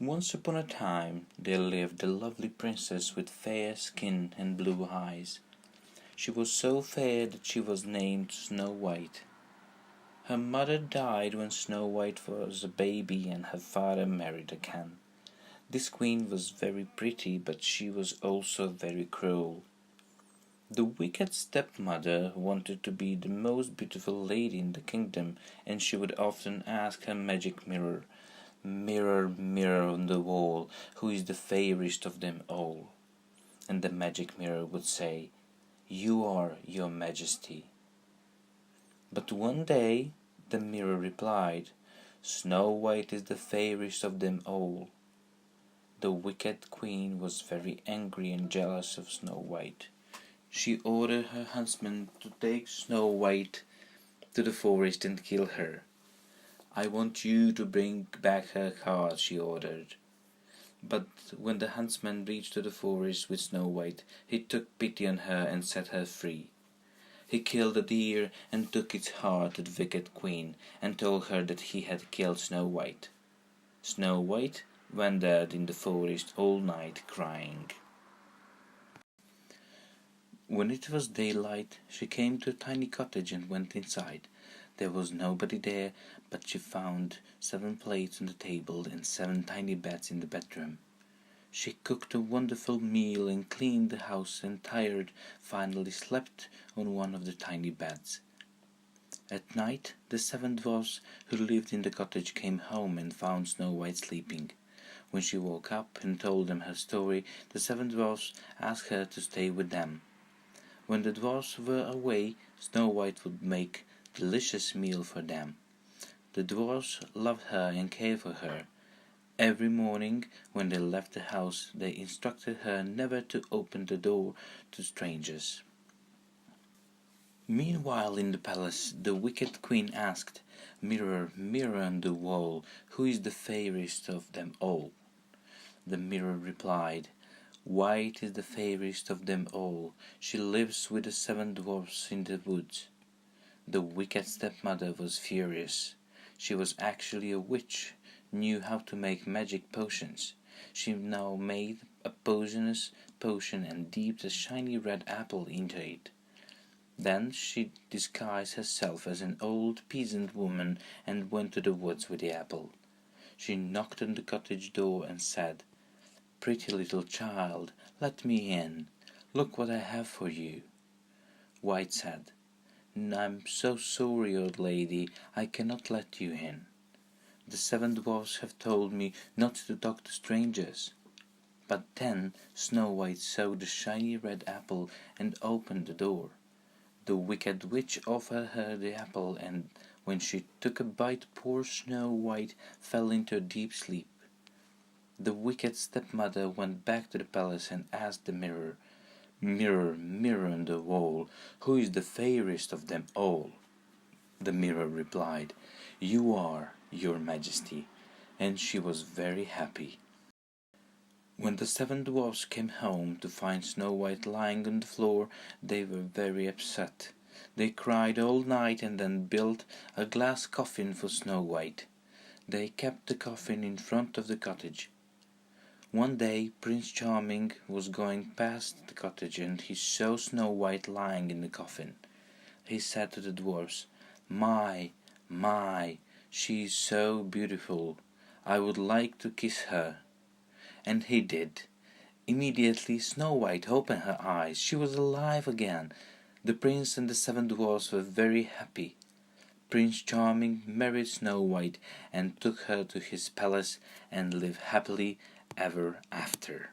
Once upon a time there lived a lovely princess with fair skin and blue eyes. She was so fair that she was named Snow White. Her mother died when Snow White was a baby and her father married again. This queen was very pretty, but she was also very cruel. The wicked stepmother wanted to be the most beautiful lady in the kingdom, and she would often ask her magic mirror, "Mirror, mirror on the wall, who is the fairest of them all?" And the magic mirror would say, "You are, your majesty." But one day the mirror replied, "Snow White is the fairest of them all." The wicked queen was very angry and jealous of Snow White. She ordered her huntsman to take Snow White to the forest and kill her. "I want you to bring back her heart," she ordered. But when the huntsman reached to the forest with Snow White, he took pity on her and set her free. He killed a deer and took its heart to the wicked queen and told her that he had killed Snow White. Snow White wandered in the forest all night crying. When it was daylight, she came to a tiny cottage and went inside. There was nobody there, but she found 7 plates on the table and 7 tiny beds in the bedroom. She cooked a wonderful meal and cleaned the house, and tired, finally slept on one of the tiny beds. At night, the 7 dwarfs who lived in the cottage came home and found Snow White sleeping. When she woke up and told them her story, the 7 dwarfs asked her to stay with them. When the dwarfs were away, Snow White would make a delicious meal for them. The dwarfs loved her and cared for her. Every morning, when they left the house, they instructed her never to open the door to strangers. Meanwhile, in the palace, the wicked queen asked, "Mirror, mirror on the wall, who is the fairest of them all?" The mirror replied, "White is the fairest of them all. She lives with the 7 dwarfs in the woods." The wicked stepmother was furious. She was actually a witch, knew how to make magic potions. She now made a poisonous potion and dipped a shiny red apple into it. Then she disguised herself as an old peasant woman and went to the woods with the apple. She knocked on the cottage door and said, "Pretty little child, let me in. Look what I have for you." White said, "I'm so sorry, old lady, I cannot let you in. The 7 dwarfs have told me not to talk to strangers." But then Snow White saw the shiny red apple and opened the door. The wicked witch offered her the apple, and when she took a bite, poor Snow White fell into a deep sleep. The wicked stepmother went back to the palace and asked the mirror, "Mirror, mirror on the wall, who is the fairest of them all?" The mirror replied, "You are, your majesty," and she was very happy. When the 7 dwarfs came home to find Snow White lying on the floor, they were very upset. They cried all night and then built a glass coffin for Snow White. They kept the coffin in front of the cottage. One day Prince Charming was going past the cottage and he saw Snow White lying in the coffin. He said to the dwarfs, My, she is so beautiful. I would like to kiss her." And he did. Immediately Snow White opened her eyes. She was alive again. The prince and the 7 dwarfs were very happy. Prince Charming married Snow White and took her to his palace and lived happily ever after.